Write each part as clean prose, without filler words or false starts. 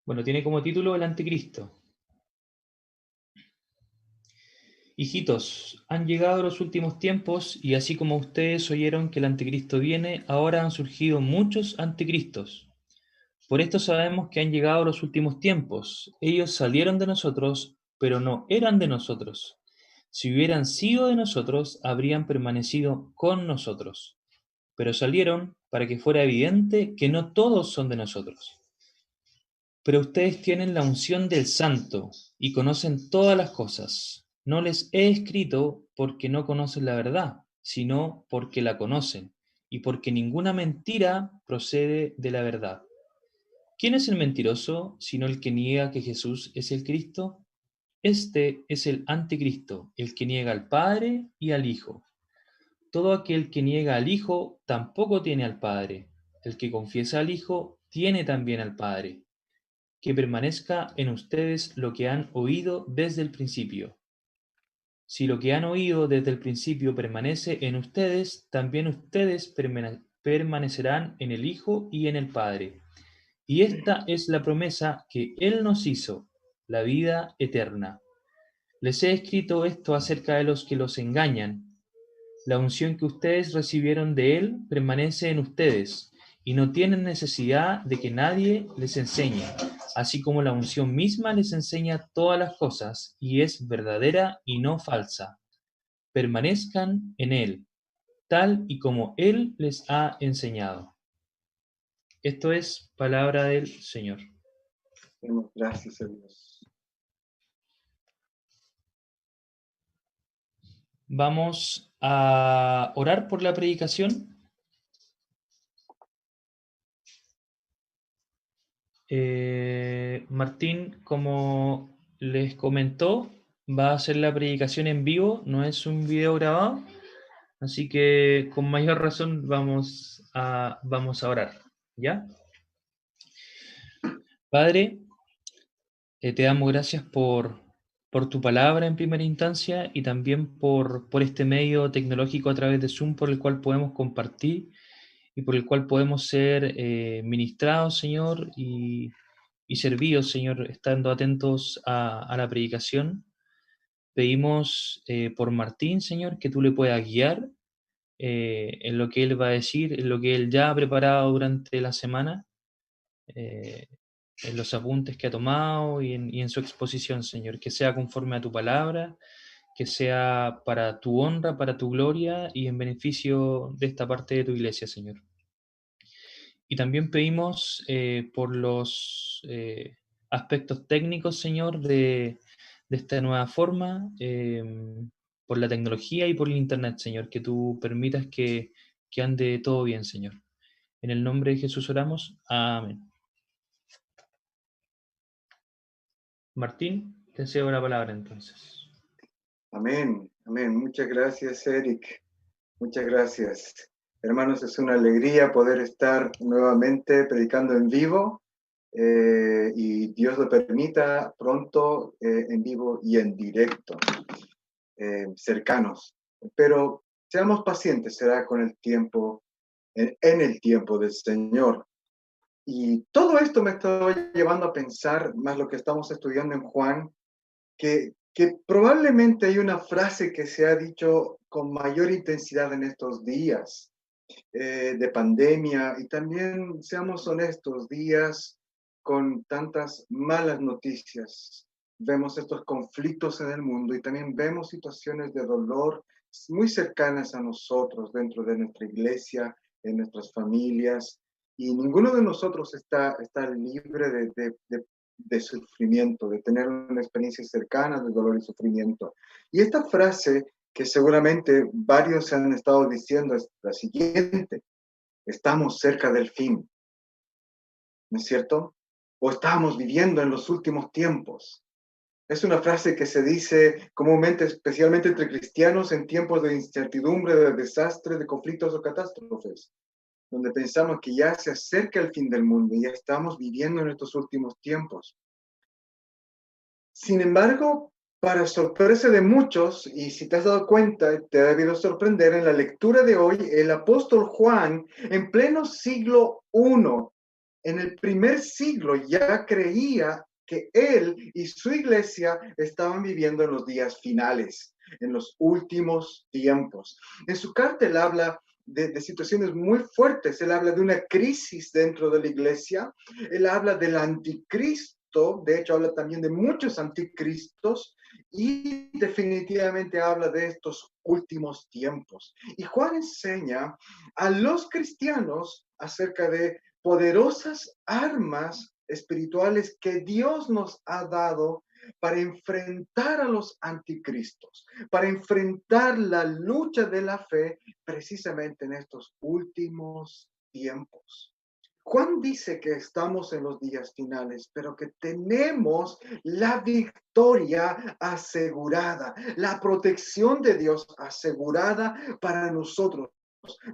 Bueno, tiene como título El Anticristo. Hijitos, han llegado los últimos tiempos y así como ustedes oyeron que el anticristo viene, ahora han surgido muchos anticristos. Por esto sabemos que han llegado los últimos tiempos. Ellos salieron de nosotros, pero no eran de nosotros. Si hubieran sido de nosotros, habrían permanecido con nosotros. Pero salieron para que fuera evidente que no todos son de nosotros. Pero ustedes tienen la unción del Santo y conocen todas las cosas. No les he escrito porque no conocen la verdad, sino porque la conocen, y porque ninguna mentira procede de la verdad. ¿Quién es el mentiroso, sino el que niega que Jesús es el Cristo? Este es el anticristo, el que niega al Padre y al Hijo. Todo aquel que niega al Hijo tampoco tiene al Padre. El que confiesa al Hijo tiene también al Padre. Que permanezca en ustedes lo que han oído desde el principio. Si lo que han oído desde el principio permanece en ustedes, también ustedes permanecerán en el Hijo y en el Padre. Y esta es la promesa que Él nos hizo, la vida eterna. Les he escrito esto acerca de los que los engañan. La unción que ustedes recibieron de Él permanece en ustedes y no tienen necesidad de que nadie les enseñe, así como la unción misma les enseña todas las cosas y es verdadera y no falsa. Permanezcan en Él, tal y como Él les ha enseñado. Esto es palabra del Señor. Demos gracias a Dios. Vamos a orar por la predicación. Martín, como les comentó, va a hacer la predicación en vivo, no es un video grabado, así que con mayor razón vamos a orar, ¿ya? Padre, te damos gracias por tu palabra en primera instancia y también por este medio tecnológico a través de Zoom por el cual podemos compartir y por el cual podemos ser ministrados, Señor, y servidos, Señor, estando atentos a la predicación. Pedimos por Martín, Señor, que tú le puedas guiar en lo que él va a decir, en lo que él ya ha preparado durante la semana, eh, en los apuntes que ha tomado y en su exposición, Señor, que sea conforme a tu palabra, que sea para tu honra, para tu gloria y en beneficio de esta parte de tu iglesia, Señor. Y también pedimos por los aspectos técnicos, Señor, de esta nueva forma, por la tecnología y por el Internet, Señor, que tú permitas que ande todo bien, Señor. En el nombre de Jesús oramos. Amén. Martín, te cedo la palabra entonces. Amén, amén. Muchas gracias, Eric. Muchas gracias. Hermanos, es una alegría poder estar nuevamente predicando en vivo y Dios lo permita pronto en vivo y en directo, cercanos. Pero seamos pacientes, será con el tiempo, en el tiempo del Señor. Y todo esto me está llevando a pensar, más lo que estamos estudiando en Juan, que probablemente hay una frase que se ha dicho con mayor intensidad en estos días de pandemia y también, seamos honestos, días con tantas malas noticias. Vemos estos conflictos en el mundo y también vemos situaciones de dolor muy cercanas a nosotros dentro de nuestra iglesia, en nuestras familias, y ninguno de nosotros está libre de sufrimiento, de tener una experiencia cercana de dolor y sufrimiento. Y esta frase que seguramente varios han estado diciendo es la siguiente: estamos cerca del fin, ¿no es cierto? O estamos viviendo en los últimos tiempos. Es una frase que se dice comúnmente, especialmente entre cristianos, en tiempos de incertidumbre, de desastre, de conflictos o catástrofes, donde pensamos que ya se acerca el fin del mundo y ya estamos viviendo en estos últimos tiempos. Sin embargo, para sorpresa de muchos, y si te has dado cuenta, te ha debido sorprender, en la lectura de hoy, el apóstol Juan, en pleno siglo I, en el primer siglo ya creía que él y su iglesia estaban viviendo en los días finales, en los últimos tiempos. En su carta él habla de situaciones muy fuertes. Él habla de una crisis dentro de la iglesia. Él habla del anticristo. De hecho, habla también de muchos anticristos. Y definitivamente habla de estos últimos tiempos. Y Juan enseña a los cristianos acerca de poderosas armas espirituales que Dios nos ha dado para enfrentar a los anticristos, para enfrentar la lucha de la fe precisamente en estos últimos tiempos. Juan dice que estamos en los días finales, pero que tenemos la victoria asegurada, la protección de Dios asegurada para nosotros.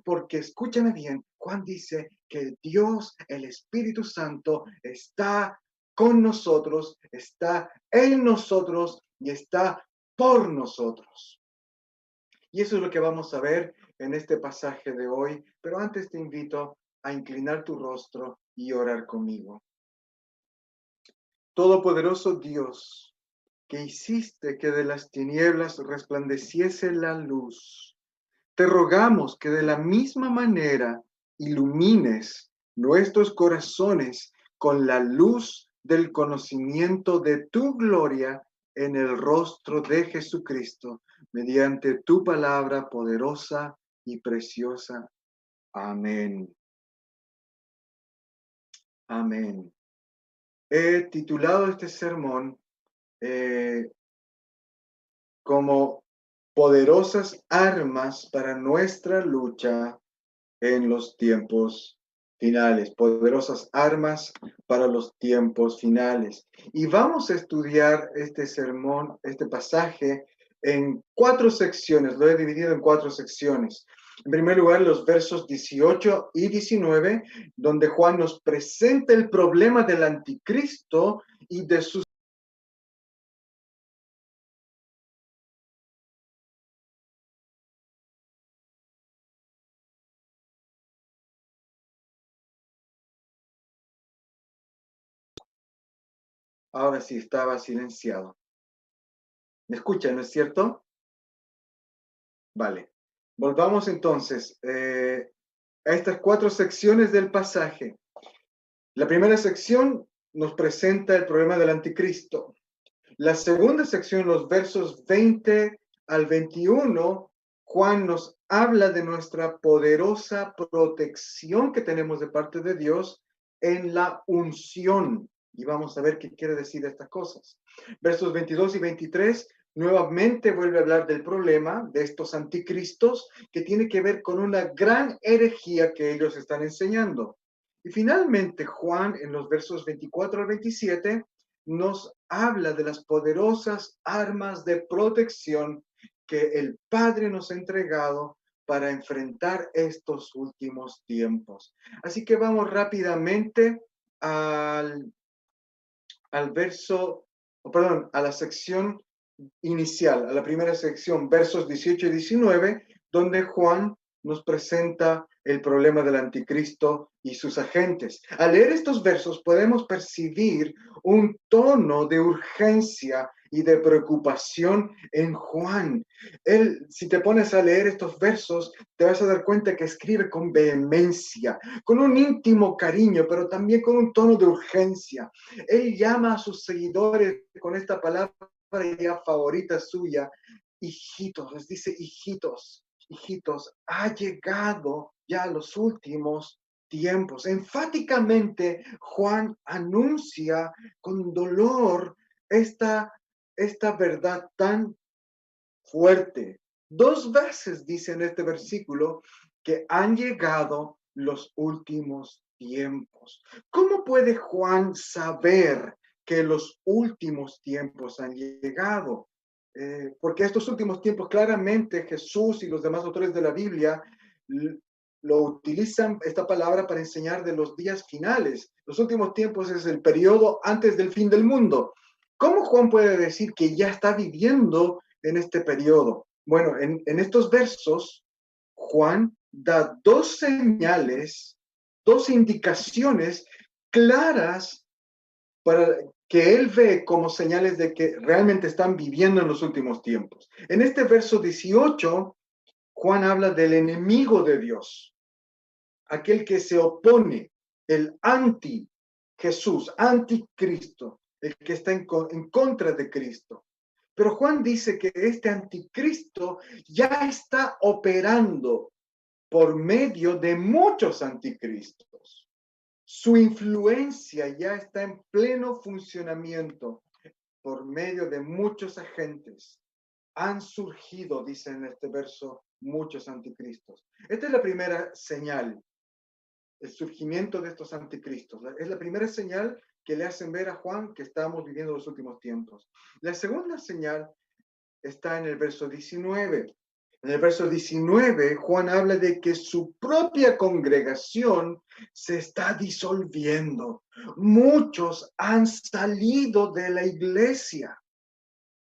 Porque escúchame bien, Juan dice que Dios, el Espíritu Santo, está con nosotros, está en nosotros y está por nosotros. Y eso es lo que vamos a ver en este pasaje de hoy. Pero antes te invito a inclinar tu rostro y orar conmigo. Todopoderoso Dios, que hiciste que de las tinieblas resplandeciese la luz, te rogamos que de la misma manera ilumines nuestros corazones con la luz del conocimiento de tu gloria en el rostro de Jesucristo, mediante tu palabra poderosa y preciosa. Amén. Amén. He titulado este sermón como poderosas armas para nuestra lucha en los tiempos finales, poderosas armas para los tiempos finales. Y vamos a estudiar este sermón, este pasaje, en 4 secciones. Lo he dividido en 4 secciones. En primer lugar, los versos 18 y 19, donde Juan nos presenta el problema del anticristo y de sus... Ahora sí, estaba silenciado. ¿Me escuchan, no es cierto? Vale. Volvamos entonces a estas 4 secciones del pasaje. La primera sección nos presenta el problema del anticristo. La segunda sección, los versos 20 al 21, Juan nos habla de nuestra poderosa protección que tenemos de parte de Dios en la unción. Y vamos a ver qué quiere decir estas cosas. Versos 22 y 23 nuevamente vuelve a hablar del problema de estos anticristos que tiene que ver con una gran herejía que ellos están enseñando. Y finalmente Juan en los versos 24 al 27 nos habla de las poderosas armas de protección que el Padre nos ha entregado para enfrentar estos últimos tiempos. Así que vamos rápidamente al verso, perdón, a la sección inicial, a la primera sección, versos 18 y 19, donde Juan nos presenta el problema del anticristo y sus agentes. Al leer estos versos podemos percibir un tono de urgencia y de preocupación en Juan. Él, si te pones a leer estos versos, te vas a dar cuenta que escribe con vehemencia, con un íntimo cariño, pero también con un tono de urgencia. Él llama a sus seguidores con esta palabra ya favorita suya, hijitos, les dice hijitos, hijitos, ha llegado ya los últimos tiempos. Enfáticamente, Juan anuncia con dolor esta verdad tan fuerte. 2 veces dice en este versículo que han llegado los últimos tiempos. ¿Cómo puede Juan saber que los últimos tiempos han llegado? Porque estos últimos tiempos claramente Jesús y los demás autores de la Biblia lo utilizan esta palabra para enseñar de los días finales. Los últimos tiempos es el periodo antes del fin del mundo. ¿Cómo Juan puede decir que ya está viviendo en este periodo? Bueno, en estos versos, Juan da 2 señales, 2 indicaciones claras para que él ve como señales de que realmente están viviendo en los últimos tiempos. En este verso 18, Juan habla del enemigo de Dios, aquel que se opone, el anti-Jesús, anticristo, el que está en contra de Cristo. Pero Juan dice que este anticristo ya está operando por medio de muchos anticristos. Su influencia ya está en pleno funcionamiento por medio de muchos agentes. Han surgido, dice en este verso, muchos anticristos. Esta es la primera señal, el surgimiento de estos anticristos. Es la primera señal que le hacen ver a Juan que estamos viviendo los últimos tiempos. La segunda señal está en el verso 19. En el verso 19, Juan habla de que su propia congregación se está disolviendo. Muchos han salido de la iglesia.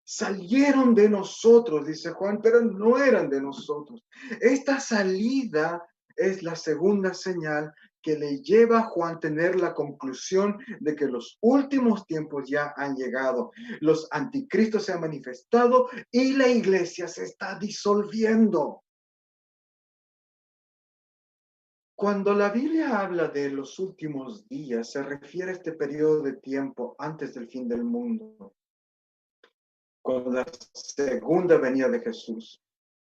Salieron de nosotros, dice Juan, pero no eran de nosotros. Esta salida es la segunda señal que le lleva a Juan a tener la conclusión de que los últimos tiempos ya han llegado. Los anticristos se han manifestado y la iglesia se está disolviendo. Cuando la Biblia habla de los últimos días, se refiere a este periodo de tiempo antes del fin del mundo, con la segunda venida de Jesús.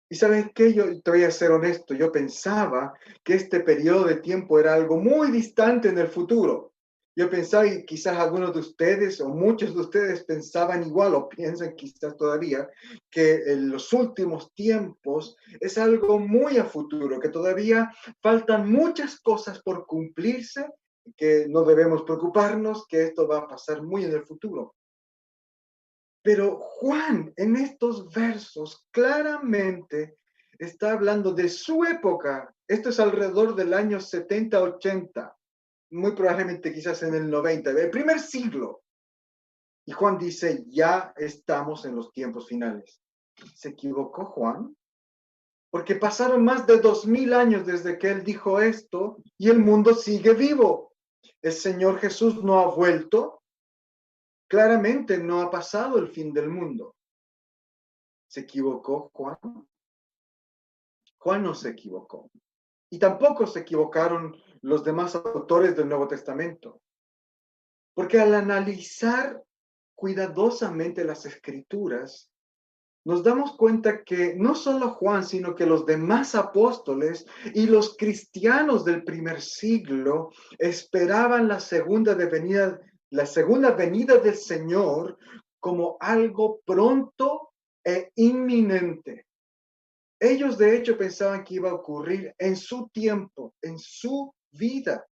Y sabes qué, yo te voy a ser honesto, yo pensaba que este periodo de tiempo era algo muy distante en el futuro. Yo pensaba, y quizás algunos de ustedes o muchos de ustedes pensaban igual o piensan quizás todavía, que en los últimos tiempos es algo muy a futuro, que todavía faltan muchas cosas por cumplirse, que no debemos preocuparnos, que esto va a pasar muy en el futuro. Pero Juan en estos versos claramente está hablando de su época. Esto es alrededor del año 70-80, muy probablemente quizás en el 90, el primer siglo. Y Juan dice, ya estamos en los tiempos finales. ¿Se equivocó Juan? Porque pasaron más de 2000 años desde que él dijo esto y el mundo sigue vivo. El Señor Jesús no ha vuelto. Claramente no ha pasado el fin del mundo. ¿Se equivocó Juan? Juan no se equivocó. Y tampoco se equivocaron los demás autores del Nuevo Testamento. Porque al analizar cuidadosamente las Escrituras, nos damos cuenta que no solo Juan, sino que los demás apóstoles y los cristianos del primer siglo esperaban la segunda venida del Señor como algo pronto e inminente. Ellos de hecho pensaban que iba a ocurrir en su tiempo, en su vida.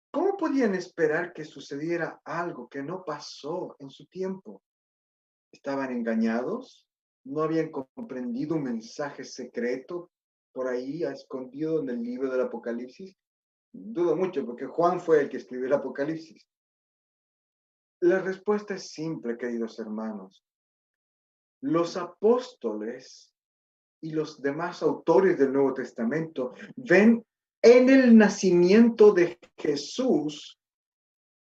¿Cómo podían esperar que sucediera algo que no pasó en su tiempo? ¿Estaban engañados? ¿No habían comprendido un mensaje secreto por ahí escondido en el libro del Apocalipsis? Dudo mucho porque Juan fue el que escribió el Apocalipsis. La respuesta es simple, queridos hermanos. Los apóstoles y los demás autores del Nuevo Testamento ven en el nacimiento de Jesús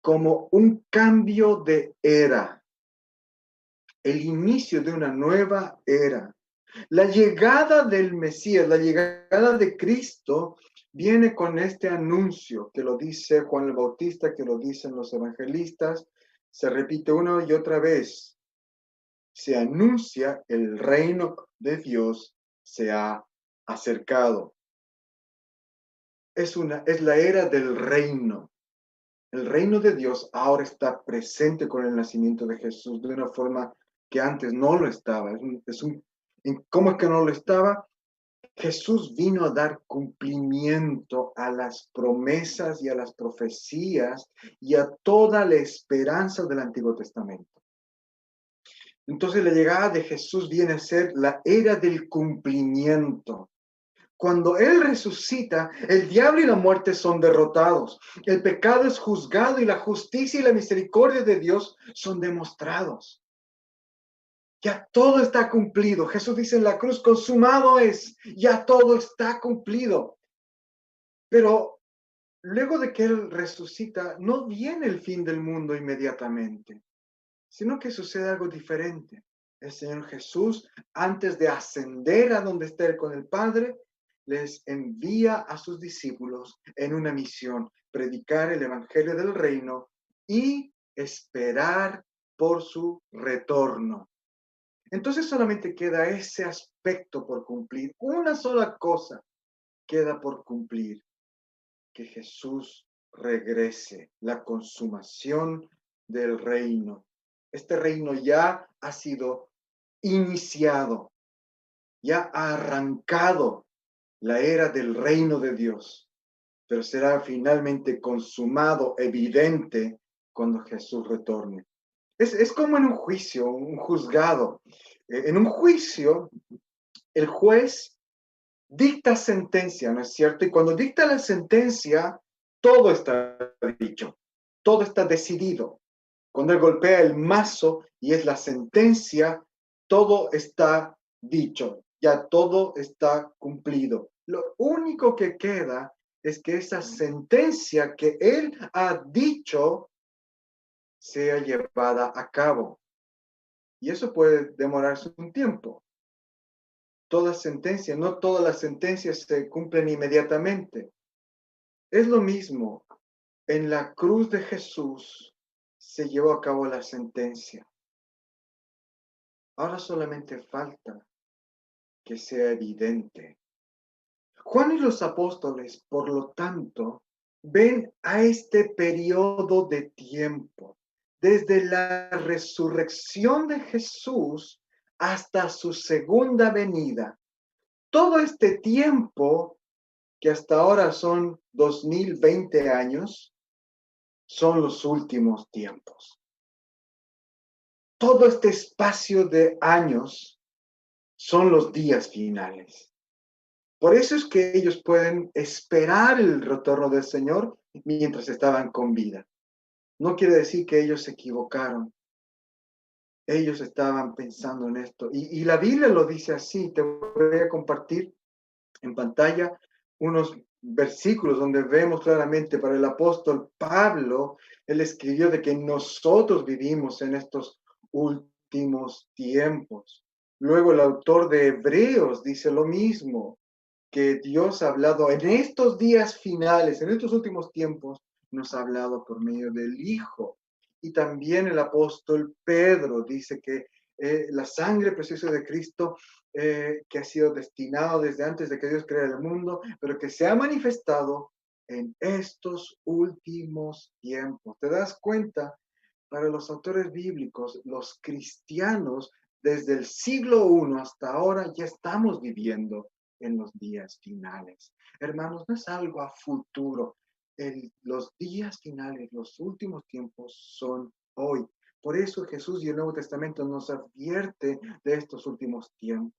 como un cambio de era, el inicio de una nueva era. La llegada del Mesías, la llegada de Cristo, viene con este anuncio que lo dice Juan el Bautista, que lo dicen los evangelistas, se repite una y otra vez. Se anuncia el reino de Dios se ha acercado. Es la era del reino. El reino de Dios ahora está presente con el nacimiento de Jesús de una forma que antes no lo estaba. ¿Cómo es que no lo estaba? Jesús vino a dar cumplimiento a las promesas y a las profecías y a toda la esperanza del Antiguo Testamento. Entonces la llegada de Jesús viene a ser la era del cumplimiento. Cuando Él resucita, el diablo y la muerte son derrotados. El pecado es juzgado y la justicia y la misericordia de Dios son demostrados. Ya todo está cumplido. Jesús dice en la cruz, consumado es. Ya todo está cumplido. Pero luego de que Él resucita, no viene el fin del mundo inmediatamente, sino que sucede algo diferente. El Señor Jesús, antes de ascender a donde está Él con el Padre, les envía a sus discípulos en una misión, predicar el Evangelio del Reino y esperar por su retorno. Entonces solamente queda ese aspecto por cumplir. Una sola cosa queda por cumplir, que Jesús regrese, la consumación del reino. Este reino ya ha sido iniciado, ya ha arrancado la era del reino de Dios, pero será finalmente consumado, evidente, cuando Jesús retorne. Es como en un juicio, un juzgado. En un juicio, el juez dicta sentencia, ¿no es cierto? Y cuando dicta la sentencia, todo está dicho, todo está decidido. Cuando él golpea el mazo y es la sentencia, todo está dicho, ya todo está cumplido. Lo único que queda es que esa sentencia que él ha dicho sea llevada a cabo. Y eso puede demorarse un tiempo. Toda sentencia, no todas las sentencias se cumplen inmediatamente. Es lo mismo. En la cruz de Jesús se llevó a cabo la sentencia. Ahora solamente falta que sea evidente. Juan y los apóstoles, por lo tanto, ven a este periodo de tiempo, desde la resurrección de Jesús hasta su segunda venida. Todo este tiempo, que hasta ahora son 2020 años, son los últimos tiempos. Todo este espacio de años son los días finales. Por eso es que ellos pueden esperar el retorno del Señor mientras estaban con vida. No quiere decir que ellos se equivocaron. Ellos estaban pensando en esto. Y la Biblia lo dice así. Te voy a compartir en pantalla unos versículos donde vemos claramente para el apóstol Pablo, él escribió de que nosotros vivimos en estos últimos tiempos. Luego el autor de Hebreos dice lo mismo, que Dios ha hablado en estos días finales, en estos últimos tiempos, nos ha hablado por medio del Hijo. Y también el apóstol Pedro dice que la sangre preciosa de Cristo, que ha sido destinado desde antes de que Dios creara el mundo, pero que se ha manifestado en estos últimos tiempos. ¿Te das cuenta? Para los autores bíblicos, los cristianos, desde el siglo I hasta ahora, ya estamos viviendo en los días finales. Hermanos, no es algo a futuro. Los días finales, los últimos tiempos son hoy. Por eso Jesús y el Nuevo Testamento nos advierte de estos últimos tiempos.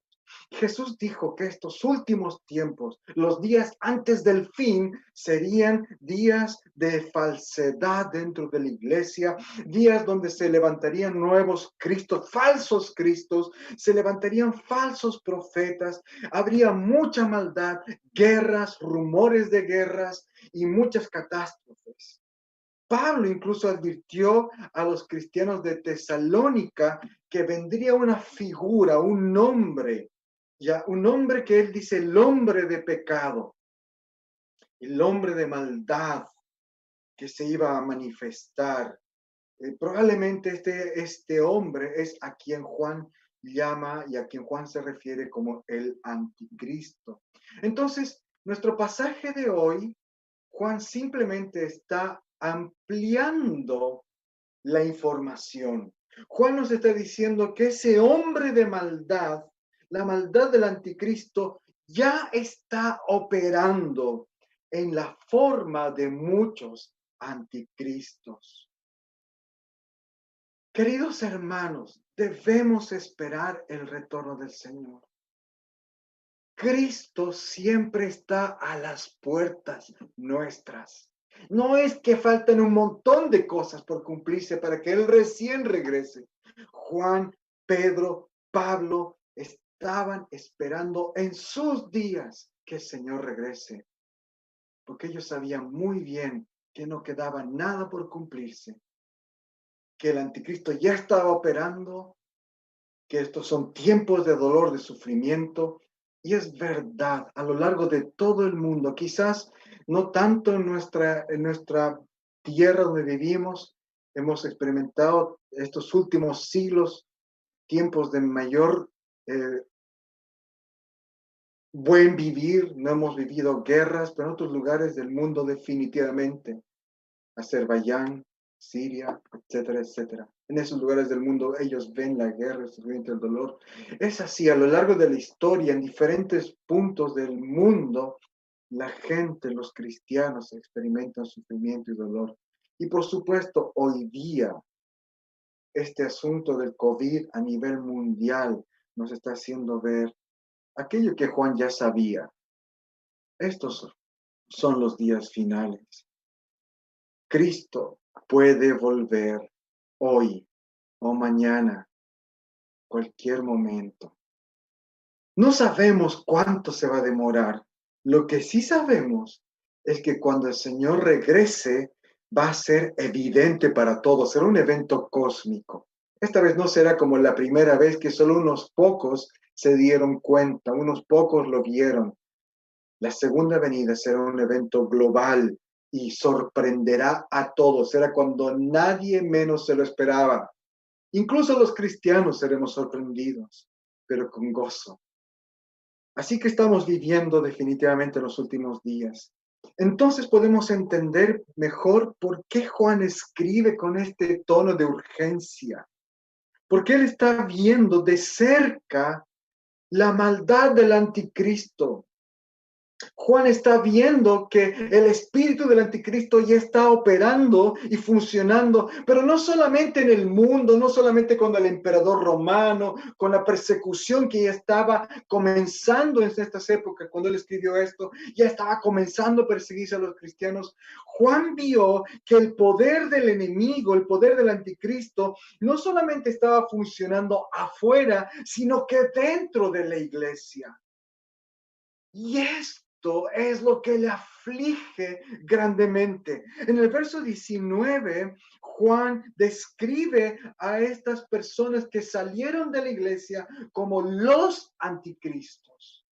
Jesús dijo que estos últimos tiempos, los días antes del fin, serían días de falsedad dentro de la iglesia, días donde se levantarían nuevos Cristos, falsos Cristos, se levantarían falsos profetas, habría mucha maldad, guerras, rumores de guerras y muchas catástrofes. Pablo incluso advirtió a los cristianos de Tesalónica que vendría una figura, un nombre, ya un hombre que él dice el hombre de pecado, el hombre de maldad que se iba a manifestar. Probablemente este hombre es a quien Juan llama y a quien Juan se refiere como el anticristo. Entonces, nuestro pasaje de hoy, Juan simplemente está ampliando la información. Juan nos está diciendo que ese hombre de maldad, la maldad del anticristo, ya está operando en la forma de muchos anticristos. Queridos hermanos, debemos esperar el retorno del Señor. Cristo siempre está a las puertas nuestras. No es que faltan un montón de cosas por cumplirse para que Él recién regrese. Juan, Pedro, Pablo estaban esperando en sus días que el Señor regrese. porque ellos sabían muy bien que no quedaba nada por cumplirse, que el anticristo ya estaba operando, que estos son tiempos de dolor, de sufrimiento, y es verdad, a lo largo de todo el mundo, quizás no tanto en nuestra tierra donde vivimos, hemos experimentado estos últimos siglos, tiempos de mayor buen vivir, no hemos vivido guerras, pero en otros lugares del mundo definitivamente, Azerbaiyán, Siria, etcétera, etcétera. En esos lugares del mundo ellos ven la guerra, el sufrimiento, el dolor. Es así, a lo largo de la historia, en diferentes puntos del mundo, la gente, los cristianos, experimentan sufrimiento y dolor. Y por supuesto, hoy día, este asunto del COVID a nivel mundial nos está haciendo ver aquello que Juan ya sabía. Estos son los días finales. Cristo puede volver hoy o mañana, cualquier momento. No sabemos cuánto se va a demorar. Lo que sí sabemos es que cuando el Señor regrese, va a ser evidente para todos, será un evento cósmico. Esta vez no será como la primera vez que solo unos pocos se dieron cuenta, unos pocos lo vieron. La segunda venida será un evento global y sorprenderá a todos. Será cuando nadie menos se lo esperaba. Incluso los cristianos seremos sorprendidos, pero con gozo. Así que estamos viviendo definitivamente los últimos días. Entonces podemos entender mejor por qué Juan escribe con este tono de urgencia. Porque él está viendo de cerca la maldad del anticristo. Juan está viendo que el espíritu del anticristo ya está operando y funcionando, pero no solamente en el mundo, no solamente con el emperador romano, con la persecución que ya estaba comenzando en estas épocas, cuando él escribió esto, ya estaba comenzando a perseguirse a los cristianos. Juan vio que el poder del enemigo, el poder del anticristo, no solamente estaba funcionando afuera, sino que dentro de la iglesia. Y esto es lo que le aflige grandemente. En el verso 19, Juan describe a estas personas que salieron de la iglesia como los anticristos.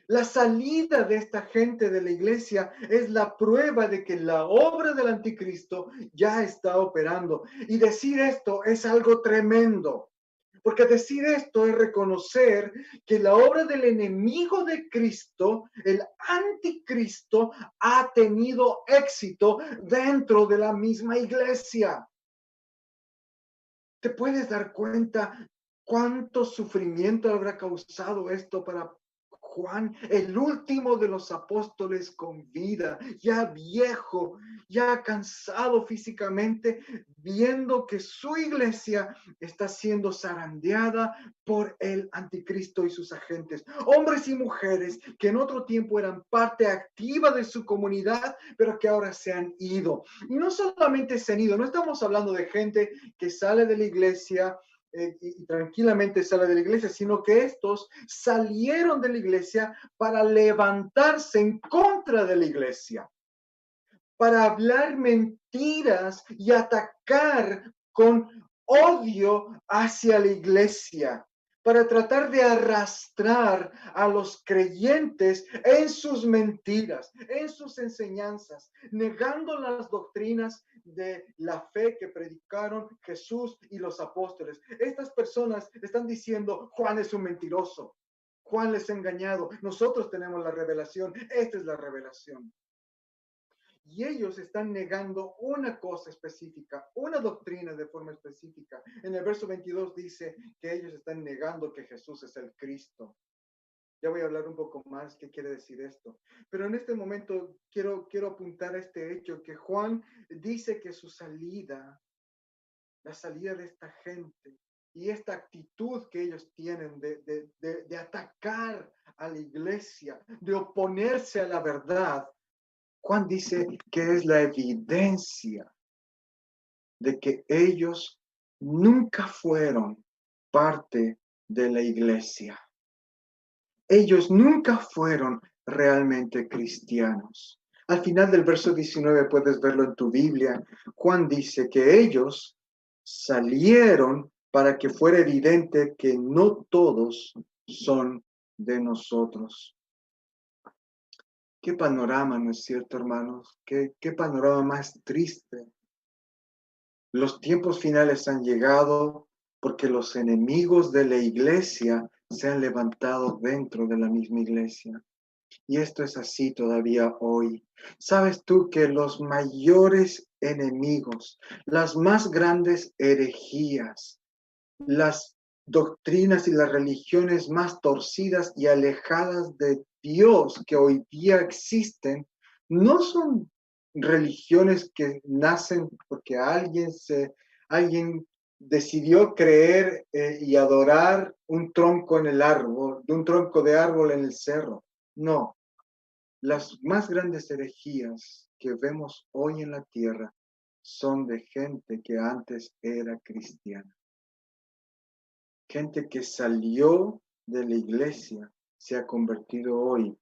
La salida de esta gente de la iglesia es la prueba de que la obra del anticristo ya está operando. Y decir esto es algo tremendo. Porque decir esto es reconocer que la obra del enemigo de Cristo, el anticristo, ha tenido éxito dentro de la misma iglesia. ¿Te puedes dar cuenta cuánto sufrimiento habrá causado esto para Juan, el último de los apóstoles con vida, ya viejo, ya cansado físicamente, viendo que su iglesia está siendo zarandeada por el anticristo y sus agentes? Hombres y mujeres que en otro tiempo eran parte activa de su comunidad, pero que ahora se han ido. Y no solamente se han ido, no estamos hablando de gente que sale de la iglesia y tranquilamente sale de la iglesia, sino que estos salieron de la iglesia para levantarse en contra de la iglesia, para hablar mentiras y atacar con odio hacia la iglesia, para tratar de arrastrar a los creyentes en sus mentiras, en sus enseñanzas, negando las doctrinas de la fe que predicaron Jesús y los apóstoles. Estas personas están diciendo: Juan es un mentiroso, Juan les ha engañado, nosotros tenemos la revelación, esta es la revelación. Y ellos están negando una cosa específica, una doctrina de forma específica. En el verso 22 dice que ellos están negando que Jesús es el Cristo. Ya voy a hablar un poco más qué quiere decir esto. Pero en este momento quiero apuntar a este hecho que Juan dice que su salida, la salida de esta gente y esta actitud que ellos tienen de atacar a la iglesia, de oponerse a la verdad, Juan dice que es la evidencia de que ellos nunca fueron parte de la iglesia. Ellos nunca fueron realmente cristianos. Al final del verso 19 puedes verlo en tu Biblia. Juan dice que ellos salieron para que fuera evidente que no todos son de nosotros. Qué panorama, ¿no es cierto, hermanos? Qué panorama más triste. Los tiempos finales han llegado porque los enemigos de la iglesia se han levantado dentro de la misma iglesia. Y esto es así todavía hoy. ¿Sabes tú que los mayores enemigos, las más grandes herejías, las doctrinas y las religiones más torcidas y alejadas de Dios que hoy día existen, no son religiones que nacen porque alguien decidió creer y adorar un tronco en el árbol, de un tronco de árbol en el cerro? No, las más grandes herejías que vemos hoy en la tierra son de gente que antes era cristiana. Gente que salió de la iglesia se ha convertido hoy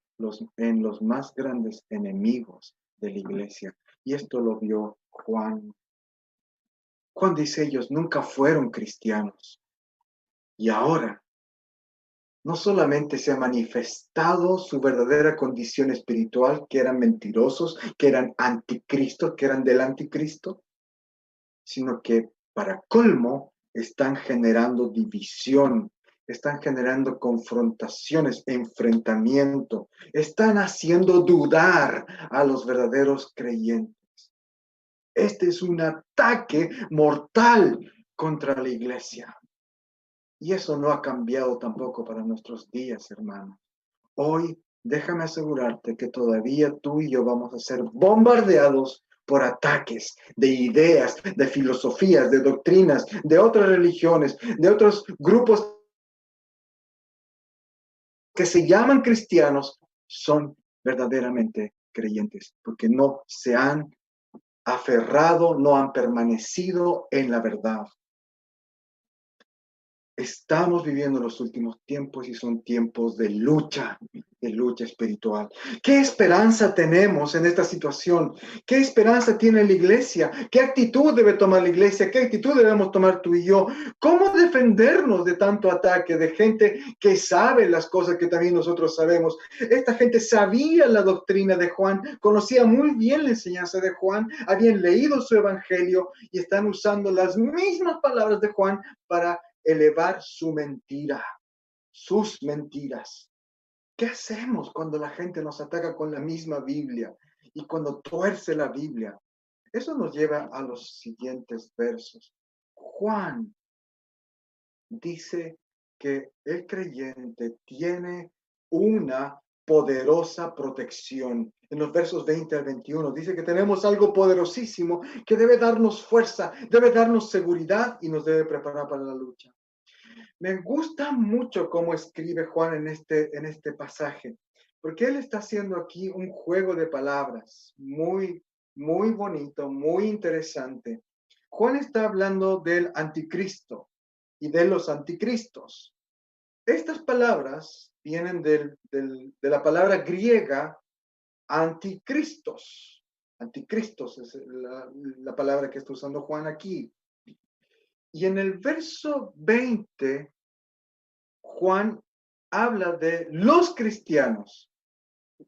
en los más grandes enemigos de la iglesia. Y esto lo vio Juan. Juan dice, ellos nunca fueron cristianos. Y ahora no solamente se ha manifestado su verdadera condición espiritual, que eran mentirosos, que eran anticristos, que eran del anticristo, sino que para colmo están generando división, están generando confrontaciones, enfrentamiento, están haciendo dudar a los verdaderos creyentes. Este es un ataque mortal contra la iglesia. Y eso no ha cambiado tampoco para nuestros días, hermanos. Hoy, déjame asegurarte que todavía tú y yo vamos a ser bombardeados por ataques de ideas, de filosofías, de doctrinas, de otras religiones, de otros grupos que se llaman cristianos, son verdaderamente creyentes, porque no se han aferrado, no han permanecido en la verdad. Estamos viviendo los últimos tiempos y son tiempos de lucha espiritual. ¿Qué esperanza tenemos en esta situación? ¿Qué esperanza tiene la iglesia? ¿Qué actitud debe tomar la iglesia? ¿Qué actitud debemos tomar tú y yo? ¿Cómo defendernos de tanto ataque de gente que sabe las cosas que también nosotros sabemos? Esta gente sabía la doctrina de Juan, conocía muy bien la enseñanza de Juan, habían leído su evangelio y están usando las mismas palabras de Juan para elevar su mentira, sus mentiras. ¿Qué hacemos cuando la gente nos ataca con la misma Biblia y cuando tuerce la Biblia? Eso nos lleva a los siguientes versos. Juan dice que el creyente tiene una poderosa protección. En los versos 20 al 21 dice que tenemos algo poderosísimo que debe darnos fuerza, debe darnos seguridad y nos debe preparar para la lucha. Me gusta mucho cómo escribe Juan en este pasaje, porque él está haciendo aquí un juego de palabras muy, muy bonito, muy interesante. Juan está hablando del anticristo y de los anticristos. Estas palabras vienen de la palabra griega anticristos. Anticristos es la palabra que está usando Juan aquí. Y en el verso 20, Juan habla de los cristianos,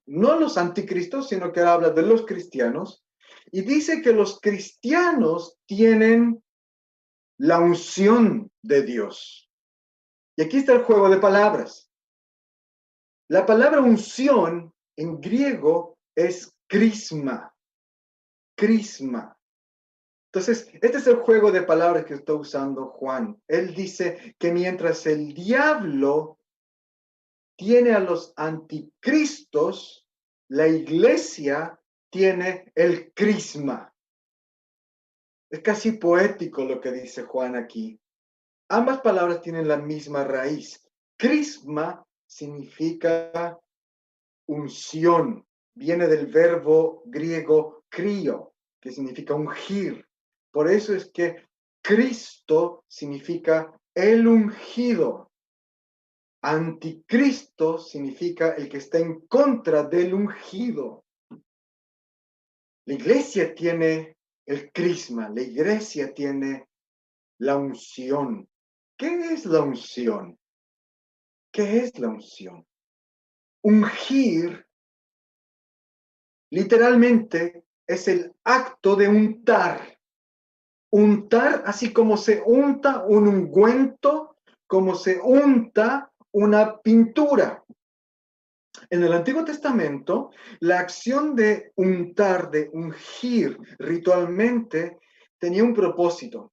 no los anticristos, sino que habla de los cristianos, y dice que los cristianos tienen la unción de Dios. Y aquí está el juego de palabras. La palabra unción en griego es crisma. Crisma. Entonces, este es el juego de palabras que está usando Juan. Él dice que mientras el diablo tiene a los anticristos, la iglesia tiene el crisma. Es casi poético lo que dice Juan aquí. Ambas palabras tienen la misma raíz. Crisma significa unción. Viene del verbo griego krio, que significa ungir. Por eso es que Cristo significa el ungido. Anticristo significa el que está en contra del ungido. La iglesia tiene el crisma, la iglesia tiene la unción. ¿Qué es la unción? ¿Qué es la unción? Ungir, literalmente, es el acto de untar. Untar, así como se unta un ungüento, como se unta una pintura. En el Antiguo Testamento, la acción de untar, de ungir ritualmente, tenía un propósito.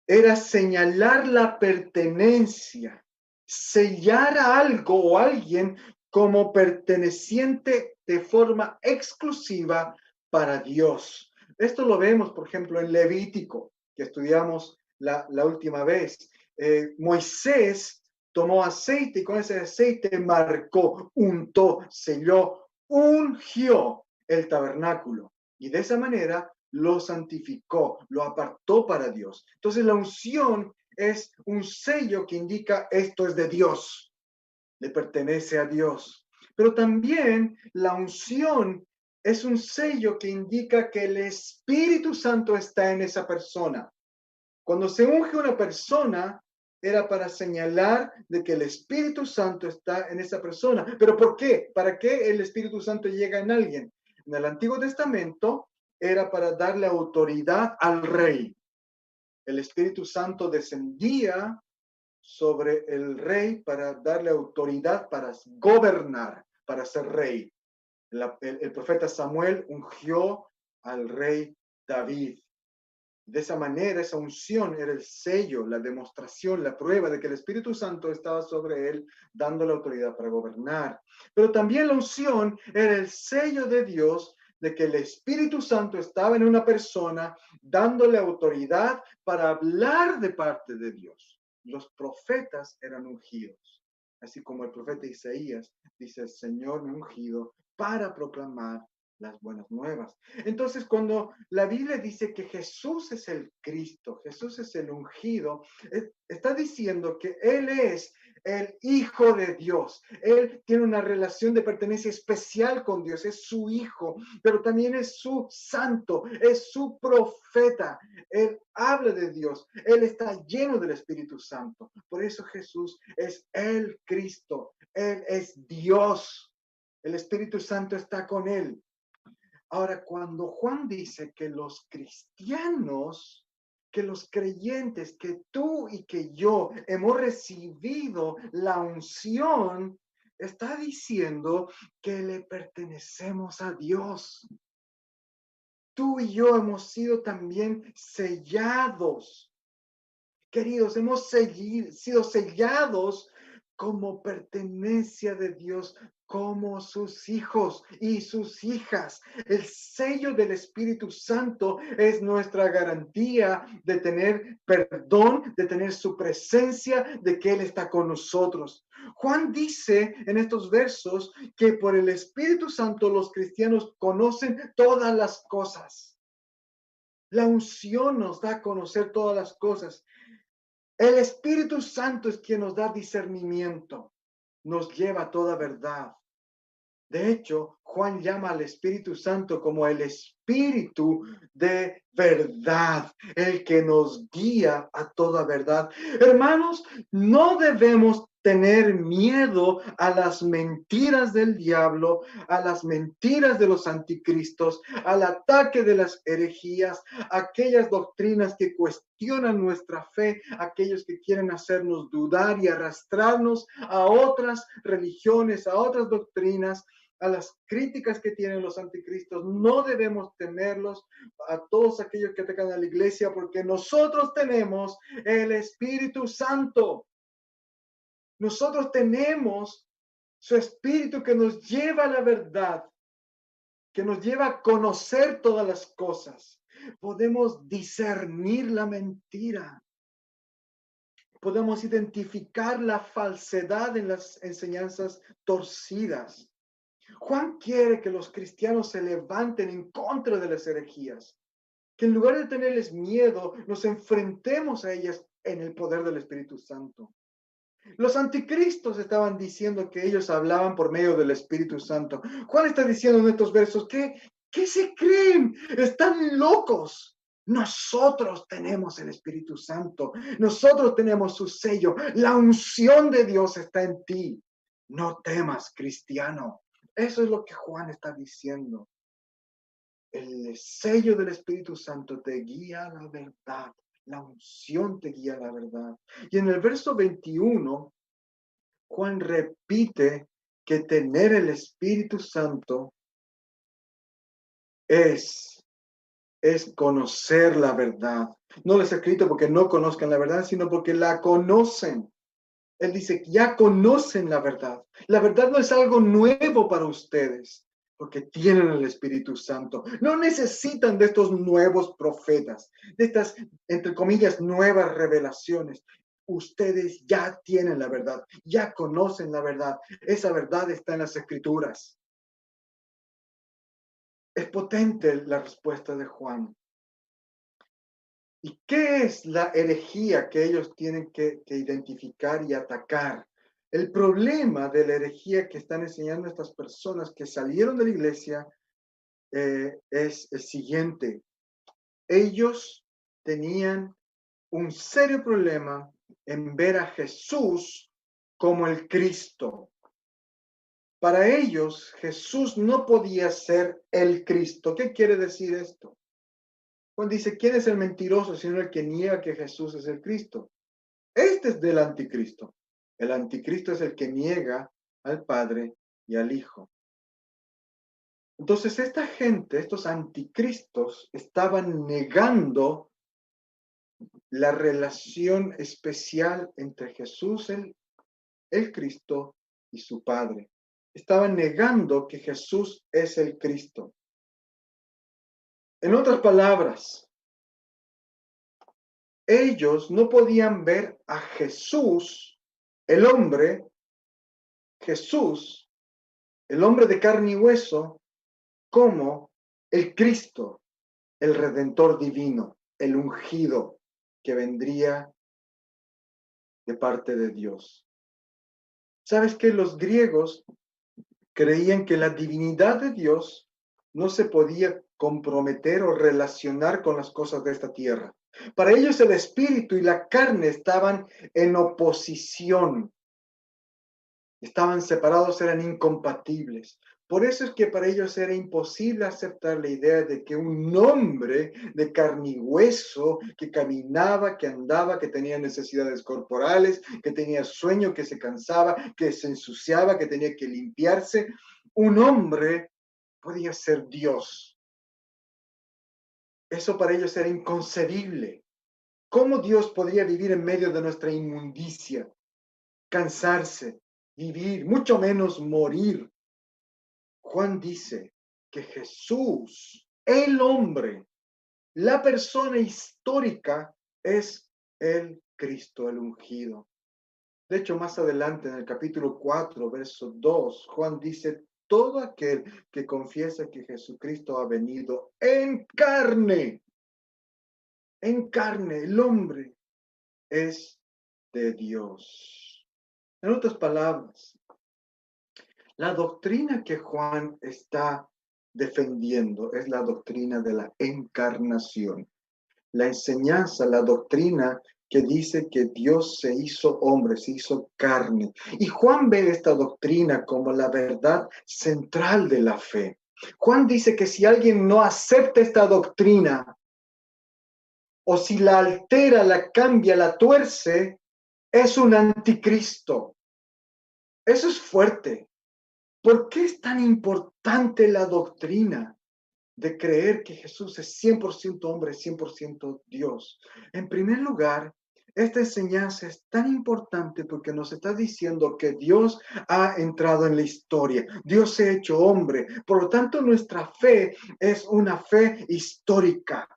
Era señalar la pertenencia, sellar a algo o a alguien como perteneciente de forma exclusiva para Dios. Esto lo vemos, por ejemplo, en Levítico, que estudiamos la última vez. Moisés tomó aceite y con ese aceite marcó, untó, selló, ungió el tabernáculo. Y de esa manera lo santificó, lo apartó para Dios. Entonces la unción es un sello que indica esto es de Dios, le pertenece a Dios. Pero también la unción es un sello que indica que el Espíritu Santo está en esa persona. Cuando se unge una persona, era para señalar de que el Espíritu Santo está en esa persona. ¿Pero por qué? ¿Para qué el Espíritu Santo llega en alguien? En el Antiguo Testamento era para darle autoridad al rey. El Espíritu Santo descendía sobre el rey para darle autoridad para gobernar, para ser rey. El profeta Samuel ungió al rey David. De esa manera, esa unción era el sello, la demostración, la prueba de que el Espíritu Santo estaba sobre él, dándole autoridad para gobernar. Pero también la unción era el sello de Dios de que el Espíritu Santo estaba en una persona, dándole autoridad para hablar de parte de Dios. Los profetas eran ungidos, así como el profeta Isaías dice: el Señor me ha ungido para proclamar las buenas nuevas. Entonces, cuando la Biblia dice que Jesús es el Cristo, Jesús es el ungido, está diciendo que Él es el Hijo de Dios. Él tiene una relación de pertenencia especial con Dios, es su Hijo, pero también es su santo, es su profeta. Él habla de Dios, Él está lleno del Espíritu Santo. Por eso Jesús es el Cristo, Él es Dios. El Espíritu Santo está con Él. Ahora, cuando Juan dice que los cristianos, que los creyentes, que tú y que yo hemos recibido la unción, está diciendo que le pertenecemos a Dios. Tú y yo hemos sido también sellados. Queridos, hemos sido sellados como pertenencia de Dios, como sus hijos y sus hijas. El sello del Espíritu Santo es nuestra garantía de tener perdón, de tener su presencia, de que Él está con nosotros. Juan dice en estos versos que por el Espíritu Santo los cristianos conocen todas las cosas. La unción nos da a conocer todas las cosas. El Espíritu Santo es quien nos da discernimiento, nos lleva a toda verdad. De hecho, Juan llama al Espíritu Santo como el Espíritu de verdad, el que nos guía a toda verdad. Hermanos, no debemos tener miedo a las mentiras del diablo, a las mentiras de los anticristos, al ataque de las herejías, aquellas doctrinas que cuestionan nuestra fe, aquellos que quieren hacernos dudar y arrastrarnos a otras religiones, a otras doctrinas, a las críticas que tienen los anticristos. No debemos temerlos, a todos aquellos que atacan a la iglesia, porque nosotros tenemos el Espíritu Santo. Nosotros tenemos su Espíritu que nos lleva a la verdad, que nos lleva a conocer todas las cosas. Podemos discernir la mentira. Podemos identificar la falsedad en las enseñanzas torcidas. Juan quiere que los cristianos se levanten en contra de las herejías, que en lugar de tenerles miedo, nos enfrentemos a ellas en el poder del Espíritu Santo. Los anticristos estaban diciendo que ellos hablaban por medio del Espíritu Santo. Juan está diciendo en estos versos, ¿Qué se creen? Están locos. Nosotros tenemos el Espíritu Santo. Nosotros tenemos su sello. La unción de Dios está en ti. No temas, cristiano. Eso es lo que Juan está diciendo. El sello del Espíritu Santo te guía a la verdad. La unción te guía a la verdad. Y en el verso 21, Juan repite que tener el Espíritu Santo es conocer la verdad. No les he escrito porque no conozcan la verdad, sino porque la conocen. Él dice, ya conocen la verdad. La verdad no es algo nuevo para ustedes, porque tienen el Espíritu Santo. No necesitan de estos nuevos profetas, de estas, entre comillas, nuevas revelaciones. Ustedes ya tienen la verdad, ya conocen la verdad. Esa verdad está en las Escrituras. Es potente la respuesta de Juan. ¿Y qué es la herejía que ellos tienen que identificar y atacar? El problema de la herejía que están enseñando estas personas que salieron de la iglesia es el siguiente. Ellos tenían un serio problema en ver a Jesús como el Cristo. Para ellos, Jesús no podía ser el Cristo. ¿Qué quiere decir esto? Juan dice, ¿quién es el mentiroso sino el que niega que Jesús es el Cristo? Este es del anticristo. El anticristo es el que niega al Padre y al Hijo. Entonces, esta gente, estos anticristos, estaban negando la relación especial entre Jesús, el Cristo, y su Padre. Estaban negando que Jesús es el Cristo. En otras palabras, ellos no podían ver a Jesús, el hombre, Jesús, el hombre de carne y hueso, como el Cristo, el Redentor divino, el ungido que vendría de parte de Dios. ¿Sabes qué? Los griegos creían que la divinidad de Dios no se podía comprometer o relacionar con las cosas de esta tierra. Para ellos el espíritu y la carne estaban en oposición. Estaban separados, eran incompatibles. Por eso es que para ellos era imposible aceptar la idea de que un hombre de carne y hueso, que caminaba, que andaba, que tenía necesidades corporales, que tenía sueño, que se cansaba, que se ensuciaba, que tenía que limpiarse, un hombre podía ser Dios. Eso para ellos era inconcebible. ¿Cómo Dios podría vivir en medio de nuestra inmundicia, cansarse, vivir, mucho menos morir? Juan dice que Jesús, el hombre, la persona histórica, es el Cristo, el ungido. De hecho, más adelante en el capítulo 4, verso 2, Juan dice, todo aquel que confiesa que Jesucristo ha venido en carne, el hombre es de Dios. En otras palabras, la doctrina que Juan está defendiendo es la doctrina de la encarnación. La enseñanza, la doctrina que dice que Dios se hizo hombre, se hizo carne. Y Juan ve esta doctrina como la verdad central de la fe. Juan dice que si alguien no acepta esta doctrina, o si la altera, la cambia, la tuerce, es un anticristo. Eso es fuerte. ¿Por qué es tan importante la doctrina de creer que Jesús es 100% hombre, 100% Dios? En primer lugar, esta enseñanza es tan importante porque nos está diciendo que Dios ha entrado en la historia. Dios se ha hecho hombre. Por lo tanto, nuestra fe es una fe histórica.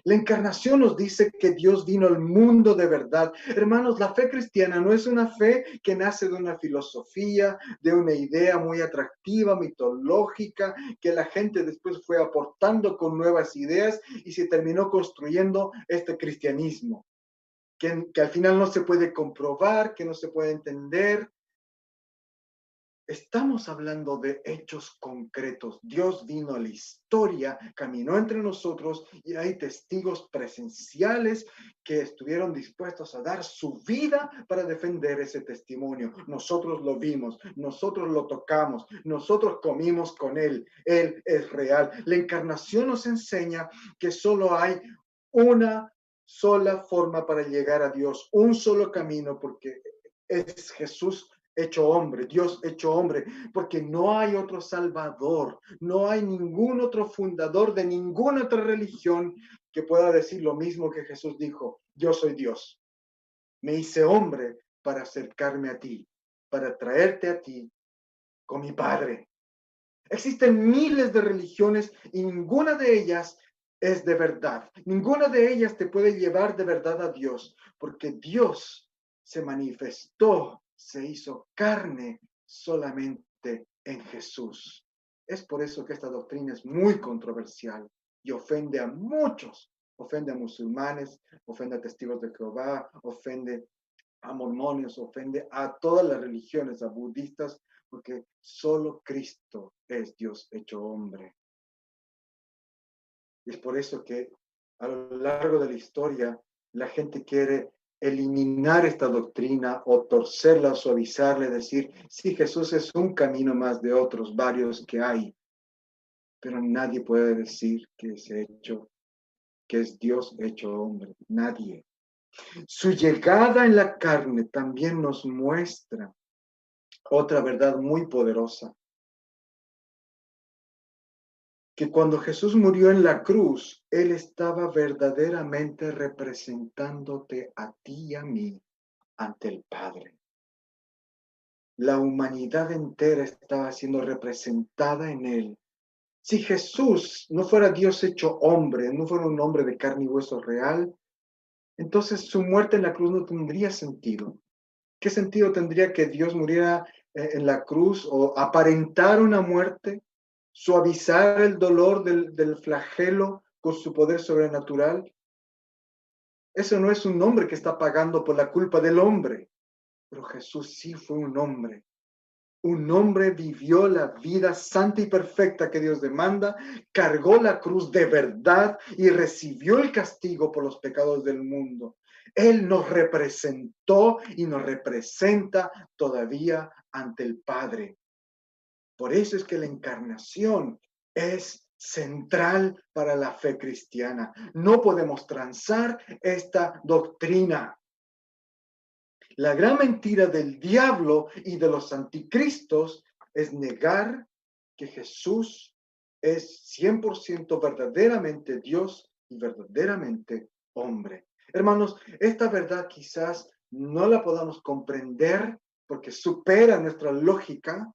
La encarnación nos dice que Dios vino al mundo de verdad. Hermanos, la fe cristiana no es una fe que nace de una filosofía, de una idea muy atractiva, mitológica, que la gente después fue aportando con nuevas ideas y se terminó construyendo este cristianismo, que al final no se puede comprobar, que no se puede entender. Estamos hablando de hechos concretos. Dios vino a la historia, caminó entre nosotros y hay testigos presenciales que estuvieron dispuestos a dar su vida para defender ese testimonio. Nosotros lo vimos, nosotros lo tocamos, nosotros comimos con Él. Él es real. La encarnación nos enseña que solo hay una sola forma para llegar a Dios, un solo camino, porque es Jesús hecho hombre, Dios hecho hombre, porque no hay otro salvador, no hay ningún otro fundador de ninguna otra religión que pueda decir lo mismo que Jesús dijo: yo soy Dios, me hice hombre para acercarme a ti, para traerte a ti con mi Padre. Existen miles de religiones y ninguna de ellas es de verdad. Ninguna de ellas te puede llevar de verdad a Dios, porque Dios se manifestó, se hizo carne solamente en Jesús. Es por eso que esta doctrina es muy controversial y ofende a muchos. Ofende a musulmanes, ofende a testigos de Jehová, ofende a mormones, ofende a todas las religiones, a budistas, porque solo Cristo es Dios hecho hombre. Y es por eso que a lo largo de la historia la gente quiere eliminar esta doctrina o torcerla, suavizarla, decir: sí, Jesús es un camino más de otros varios que hay, pero nadie puede decir que es Dios hecho hombre, nadie. Su llegada en la carne también nos muestra otra verdad muy poderosa, que cuando Jesús murió en la cruz, Él estaba verdaderamente representándote a ti y a mí ante el Padre. La humanidad entera estaba siendo representada en Él. Si Jesús no fuera Dios hecho hombre, no fuera un hombre de carne y hueso real, entonces su muerte en la cruz no tendría sentido. ¿Qué sentido tendría que Dios muriera en la cruz o aparentar una muerte, suavizar el dolor del flagelo con su poder sobrenatural? Eso no es un hombre que está pagando por la culpa del hombre, pero Jesús sí fue un hombre. Un hombre vivió la vida santa y perfecta que Dios demanda, cargó la cruz de verdad y recibió el castigo por los pecados del mundo. Él nos representó y nos representa todavía ante el Padre. Por eso es que la encarnación es central para la fe cristiana. No podemos transar esta doctrina. La gran mentira del diablo y de los anticristos es negar que Jesús es 100% verdaderamente Dios y verdaderamente hombre. Hermanos, esta verdad quizás no la podamos comprender porque supera nuestra lógica,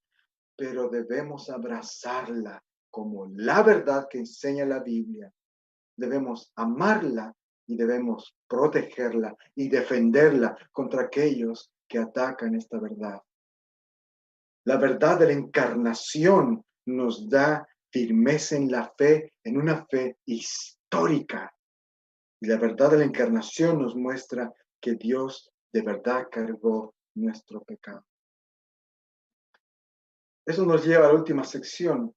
pero debemos abrazarla como la verdad que enseña la Biblia. Debemos amarla y debemos protegerla y defenderla contra aquellos que atacan esta verdad. La verdad de la encarnación nos da firmeza en la fe, en una fe histórica. Y la verdad de la encarnación nos muestra que Dios de verdad cargó nuestro pecado. Eso nos lleva a la última sección.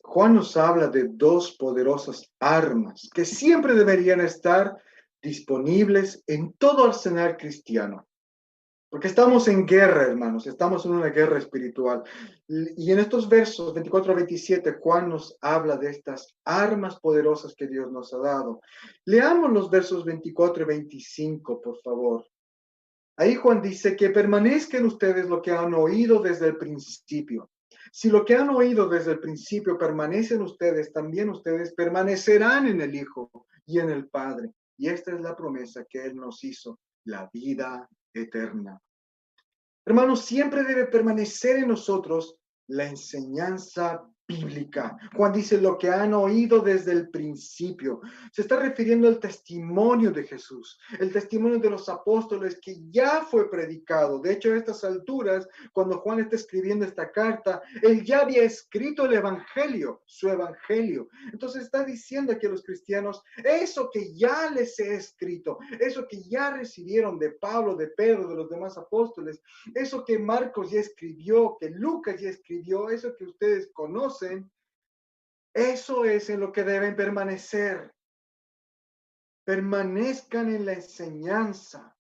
Juan nos habla de dos poderosas armas que siempre deberían estar disponibles en todo arsenal cristiano. Porque estamos en guerra, hermanos, estamos en una guerra espiritual. Y en estos versos 24 a 27, Juan nos habla de estas armas poderosas que Dios nos ha dado. Leamos los versos 24 y 25, por favor. Ahí Juan dice que permanezcan ustedes lo que han oído desde el principio. Si lo que han oído desde el principio permanecen ustedes, también ustedes permanecerán en el Hijo y en el Padre. Y esta es la promesa que Él nos hizo, la vida eterna. Hermanos, siempre debe permanecer en nosotros la enseñanza bíblica. Juan dice lo que han oído desde el principio. Se está refiriendo al testimonio de Jesús, el testimonio de los apóstoles que ya fue predicado. De hecho, a estas alturas, cuando Juan está escribiendo esta carta, él ya había escrito el evangelio, su evangelio. Entonces está diciendo aquí a los cristianos, eso que ya les he escrito, eso que ya recibieron de Pablo, de Pedro, de los demás apóstoles, eso que Marcos ya escribió, que Lucas ya escribió, eso que ustedes conocen, eso es en lo que deben permanecer. Permanezcan en la enseñanza,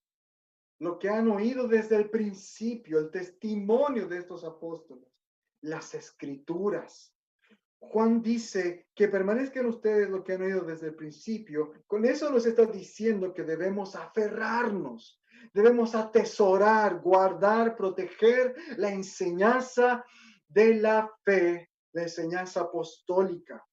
lo que han oído desde el principio, el testimonio de estos apóstoles, las escrituras. Juan dice que permanezcan ustedes lo que han oído desde el principio. Con eso nos está diciendo que debemos aferrarnos, debemos atesorar, guardar, proteger la enseñanza de la fe, la enseñanza apostólica.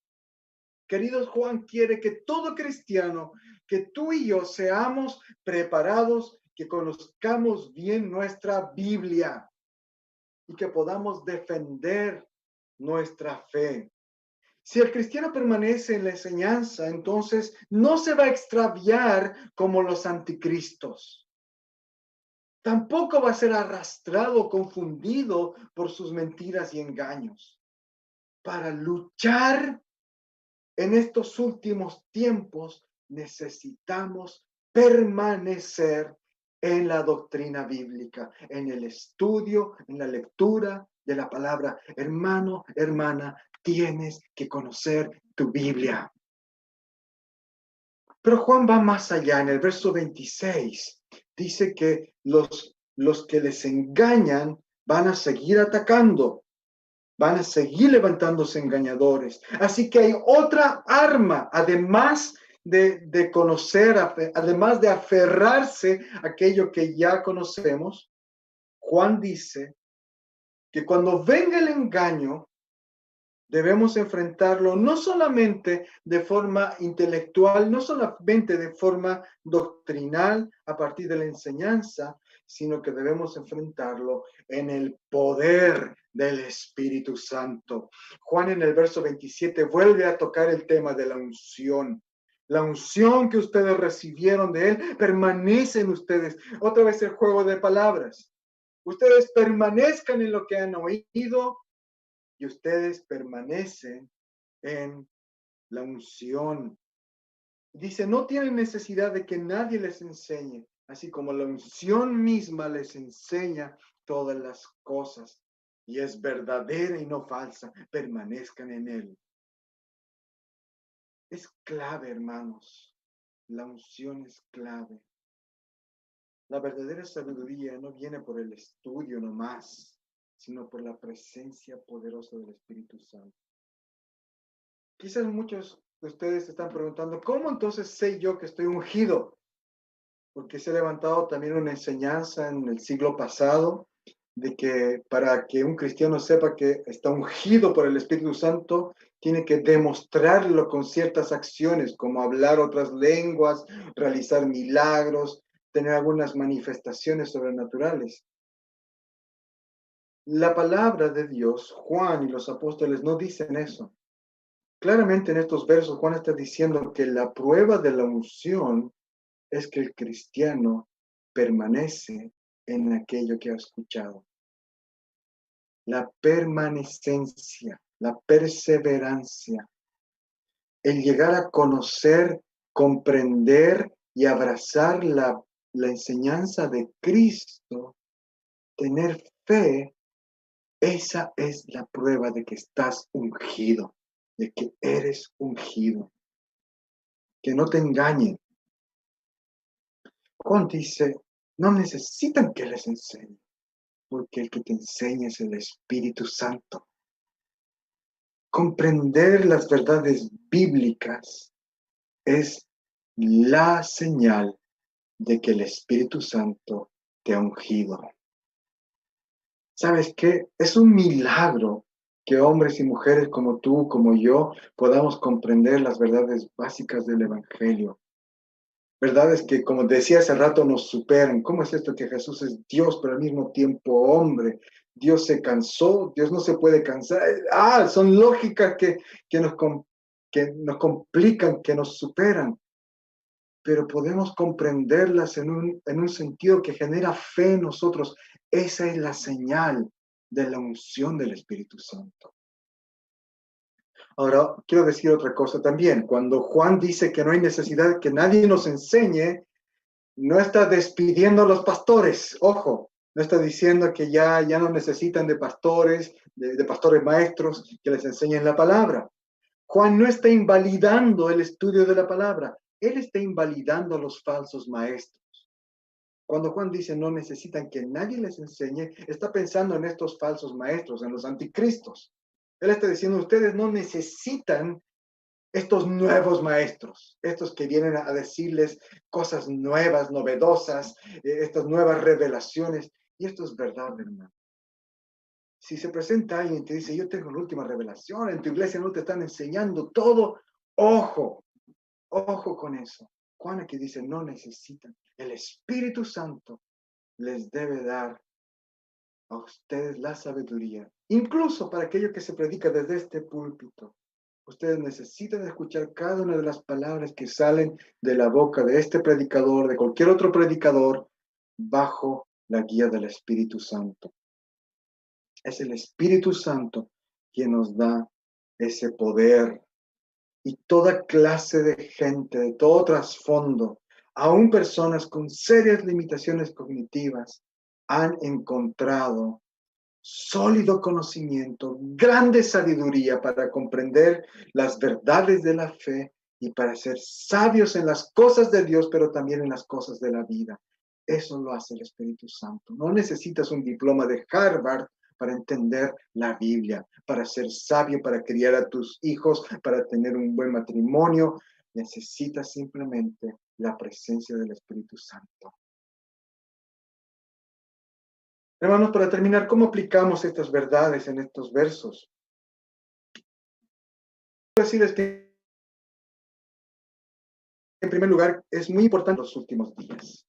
Queridos, Juan quiere que todo cristiano, que tú y yo seamos preparados, que conozcamos bien nuestra Biblia y que podamos defender nuestra fe. Si el cristiano permanece en la enseñanza, entonces no se va a extraviar como los anticristos. Tampoco va a ser arrastrado, confundido por sus mentiras y engaños. Para luchar en estos últimos tiempos necesitamos permanecer en la doctrina bíblica, en el estudio, en la lectura de la palabra. Hermano, hermana, tienes que conocer tu Biblia. Pero Juan va más allá. En el verso 26 dice que los que les engañan van a seguir atacando, van a seguir levantándose engañadores. Así que hay otra arma, además de conocer, además de aferrarse a aquello que ya conocemos. Juan dice que cuando venga el engaño, debemos enfrentarlo no solamente de forma intelectual, no solamente de forma doctrinal a partir de la enseñanza, sino que debemos enfrentarlo en el poder del Espíritu Santo. Juan en el verso 27 vuelve a tocar el tema de la unción. La unción que ustedes recibieron de él permanece en ustedes. Otra vez el juego de palabras. Ustedes permanezcan en lo que han oído y ustedes permanecen en la unción. Dice, no tienen necesidad de que nadie les enseñe, así como la unción misma les enseña todas las cosas. Y es verdadera y no falsa. Permanezcan en él. Es clave, hermanos. La unción es clave. La verdadera sabiduría no viene por el estudio nomás, sino por la presencia poderosa del Espíritu Santo. Quizás muchos de ustedes se están preguntando, ¿cómo entonces sé yo que estoy ungido? Porque se ha levantado también una enseñanza en el siglo pasado de que para que un cristiano sepa que está ungido por el Espíritu Santo, tiene que demostrarlo con ciertas acciones, como hablar otras lenguas, realizar milagros, tener algunas manifestaciones sobrenaturales. La palabra de Dios, Juan y los apóstoles no dicen eso. Claramente en estos versos Juan está diciendo que la prueba de la unción es que el cristiano permanece en aquello que ha escuchado. La permanencia, la perseverancia, el llegar a conocer, comprender y abrazar la enseñanza de Cristo, tener fe, esa es la prueba de que estás ungido, de que eres ungido. Que no te engañen. Juan dice, no necesitan que les enseñe, porque el que te enseña es el Espíritu Santo. Comprender las verdades bíblicas es la señal de que el Espíritu Santo te ha ungido. ¿Sabes qué? Es un milagro que hombres y mujeres como tú, como yo, podamos comprender las verdades básicas del Evangelio. Verdades que, como decía hace rato, nos superan. ¿Cómo es esto que Jesús es Dios, pero al mismo tiempo hombre? Dios se cansó, Dios no se puede cansar. Son lógicas que nos complican, que nos superan, pero podemos comprenderlas en un sentido que genera fe en nosotros. Esa es la señal de la unción del Espíritu Santo. Ahora, quiero decir otra cosa también. Cuando Juan dice que no hay necesidad que nadie nos enseñe, no está despidiendo a los pastores. Ojo, no está diciendo que ya no necesitan de pastores, de pastores maestros que les enseñen la palabra. Juan no está invalidando el estudio de la palabra. Él está invalidando a los falsos maestros. Cuando Juan dice no necesitan que nadie les enseñe, está pensando en estos falsos maestros, en los anticristos. Él está diciendo, ustedes no necesitan estos nuevos maestros, estos que vienen a decirles cosas nuevas, novedosas, estas nuevas revelaciones. Y esto es verdad, hermano. Si se presenta alguien y te dice, yo tengo la última revelación, en tu iglesia no te están enseñando todo, ojo con eso. Juan aquí dice, no necesitan. El Espíritu Santo les debe dar a ustedes la sabiduría. Incluso para aquello que se predica desde este púlpito. Ustedes necesitan escuchar cada una de las palabras que salen de la boca de este predicador, de cualquier otro predicador, bajo la guía del Espíritu Santo. Es el Espíritu Santo quien nos da ese poder. Y toda clase de gente, de todo trasfondo, aún personas con serias limitaciones cognitivas, han encontrado sólido conocimiento, grande sabiduría para comprender las verdades de la fe y para ser sabios en las cosas de Dios, pero también en las cosas de la vida. Eso lo hace el Espíritu Santo. No necesitas un diploma de Harvard para entender la Biblia, para ser sabio, para criar a tus hijos, para tener un buen matrimonio. Necesitas simplemente la presencia del Espíritu Santo. Hermanos, para terminar, ¿cómo aplicamos estas verdades en estos versos? Quiero decirles que, en primer lugar, es muy importante los últimos días.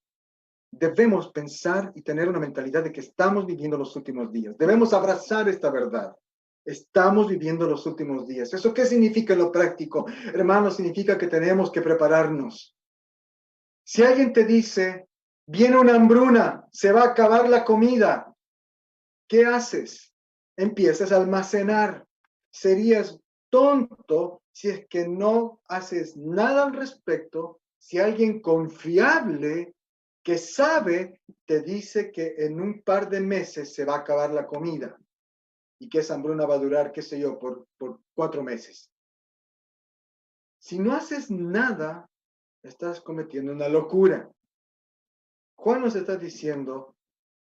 Debemos pensar y tener una mentalidad de que estamos viviendo los últimos días. Debemos abrazar esta verdad. Estamos viviendo los últimos días. ¿Eso qué significa en lo práctico? Hermanos, significa que tenemos que prepararnos. Si alguien te dice, viene una hambruna, se va a acabar la comida, ¿qué haces? Empiezas a almacenar. Serías tonto si es que no haces nada al respecto, si alguien confiable que sabe te dice que en un par de meses se va a acabar la comida y que esa hambruna va a durar, qué sé yo, por 4 meses. Si no haces nada, estás cometiendo una locura. Juan nos está diciendo,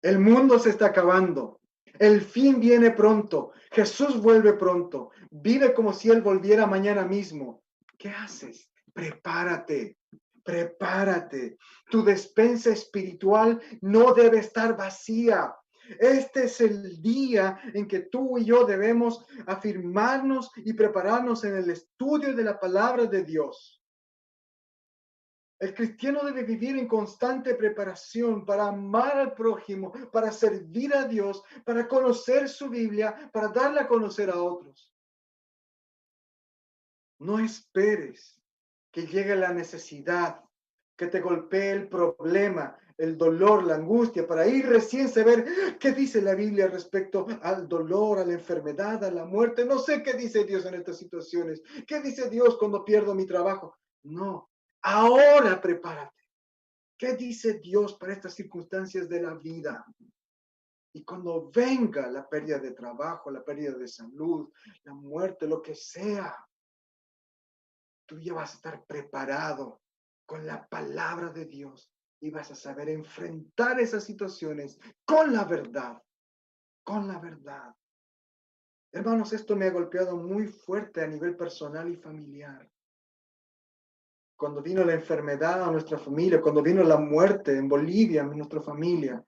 el mundo se está acabando. El fin viene pronto. Jesús vuelve pronto. Vive como si Él volviera mañana mismo. ¿Qué haces? Prepárate. Prepárate. Tu despensa espiritual no debe estar vacía. Este es el día en que tú y yo debemos afirmarnos y prepararnos en el estudio de la palabra de Dios. El cristiano debe vivir en constante preparación para amar al prójimo, para servir a Dios, para conocer su Biblia, para darla a conocer a otros. No esperes que llegue la necesidad, que te golpee el problema, el dolor, la angustia, para ir recién saber qué dice la Biblia respecto al dolor, a la enfermedad, a la muerte. No sé qué dice Dios en estas situaciones. ¿Qué dice Dios cuando pierdo mi trabajo? No, ahora prepárate. ¿Qué dice Dios para estas circunstancias de la vida? Y cuando venga la pérdida de trabajo, la pérdida de salud, la muerte, lo que sea, tú ya vas a estar preparado con la palabra de Dios y vas a saber enfrentar esas situaciones con la verdad, con la verdad. Hermanos, esto me ha golpeado muy fuerte a nivel personal y familiar. Cuando vino la enfermedad a nuestra familia, cuando vino la muerte en Bolivia, en nuestra familia,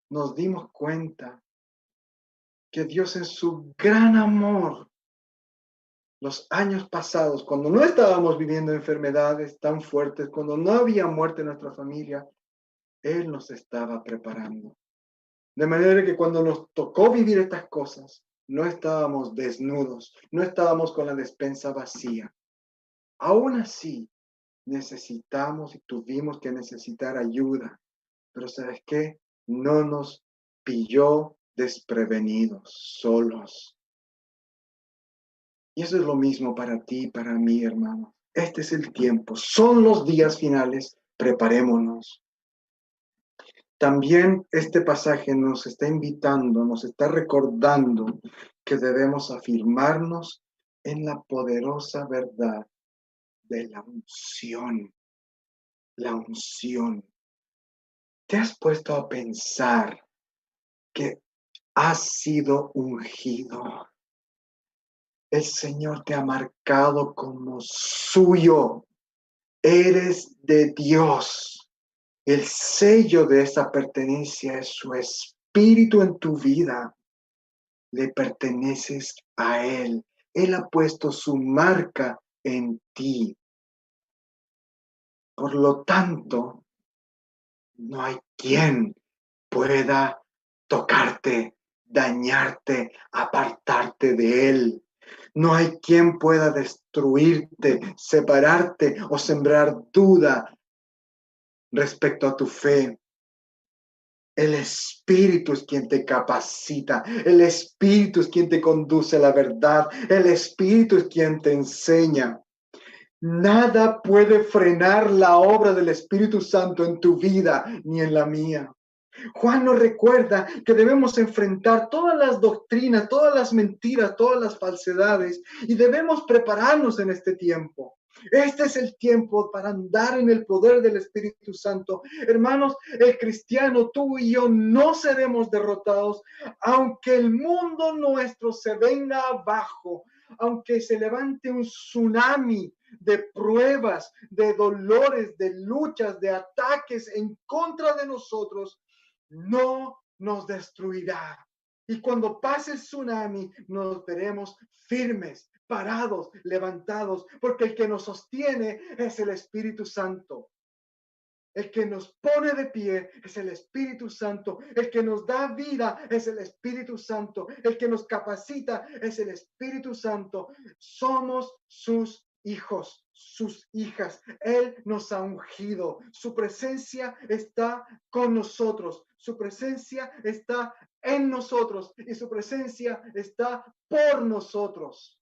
nos dimos cuenta que Dios en su gran amor, los años pasados, cuando no estábamos viviendo enfermedades tan fuertes, cuando no había muerte en nuestra familia, Él nos estaba preparando. De manera que cuando nos tocó vivir estas cosas, no estábamos desnudos, no estábamos con la despensa vacía. Aún así, necesitamos y tuvimos que necesitar ayuda. Pero ¿sabes qué? No nos pilló desprevenidos, solos. Y eso es lo mismo para ti y para mí, hermano. Este es el tiempo. Son los días finales. Preparémonos. También este pasaje nos está invitando, nos está recordando que debemos afirmarnos en la poderosa verdad de la unción. La unción. ¿Te has puesto a pensar que has sido ungido? El Señor te ha marcado como suyo. Eres de Dios. El sello de esa pertenencia es su espíritu en tu vida. Le perteneces a Él. Él ha puesto su marca en ti. Por lo tanto, no hay quien pueda tocarte, dañarte, apartarte de Él. No hay quien pueda destruirte, separarte o sembrar duda respecto a tu fe. El Espíritu es quien te capacita, el Espíritu es quien te conduce a la verdad, el Espíritu es quien te enseña. Nada puede frenar la obra del Espíritu Santo en tu vida ni en la mía. Juan nos recuerda que debemos enfrentar todas las doctrinas, todas las mentiras, todas las falsedades y debemos prepararnos en este tiempo. Este es el tiempo para andar en el poder del Espíritu Santo. Hermanos, el cristiano, tú y yo no seremos derrotados, aunque el mundo nuestro se venga abajo, aunque se levante un tsunami de pruebas, de dolores, de luchas, de ataques en contra de nosotros, no nos destruirá. Y cuando pase el tsunami, nos veremos firmes, parados, levantados, porque el que nos sostiene es el Espíritu Santo. El que nos pone de pie es el Espíritu Santo. El que nos da vida es el Espíritu Santo. El que nos capacita es el Espíritu Santo. Somos sus hijos, sus hijas. Él nos ha ungido. Su presencia está con nosotros. Su presencia está en nosotros y su presencia está por nosotros.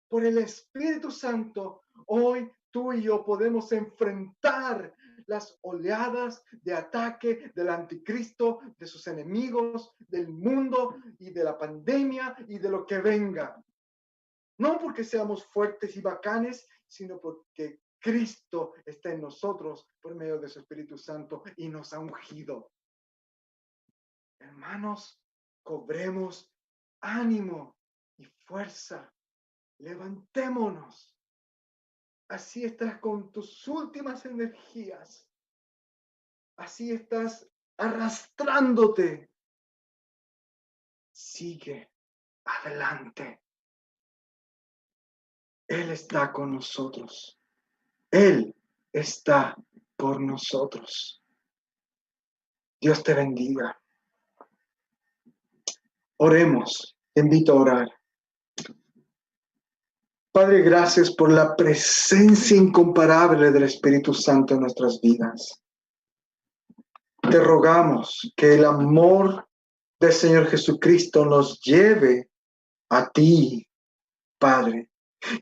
Por el Espíritu Santo, hoy tú y yo podemos enfrentar las oleadas de ataque del anticristo, de sus enemigos, del mundo y de la pandemia y de lo que venga. No porque seamos fuertes y bacanes, sino porque Cristo está en nosotros por medio de su Espíritu Santo y nos ha ungido. Hermanos, cobremos ánimo y fuerza. Levantémonos. Así estás con tus últimas energías. Así estás arrastrándote. Sigue adelante. Él está con nosotros. Él está por nosotros. Dios te bendiga. Oremos. Te invito a orar. Padre, gracias por la presencia incomparable del Espíritu Santo en nuestras vidas. Te rogamos que el amor del Señor Jesucristo nos lleve a ti, Padre.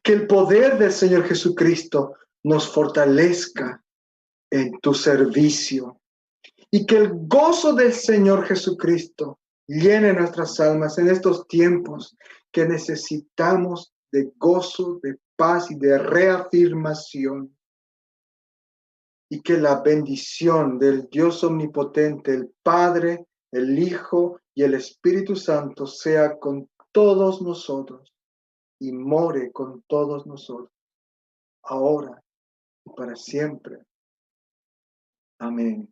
Que el poder del Señor Jesucristo nos fortalezca en tu servicio. Y que el gozo del Señor Jesucristo llene nuestras almas en estos tiempos que necesitamos de gozo, de paz y de reafirmación. Y que la bendición del Dios omnipotente, el Padre, el Hijo y el Espíritu Santo sea con todos nosotros y more con todos nosotros, ahora y para siempre. Amén.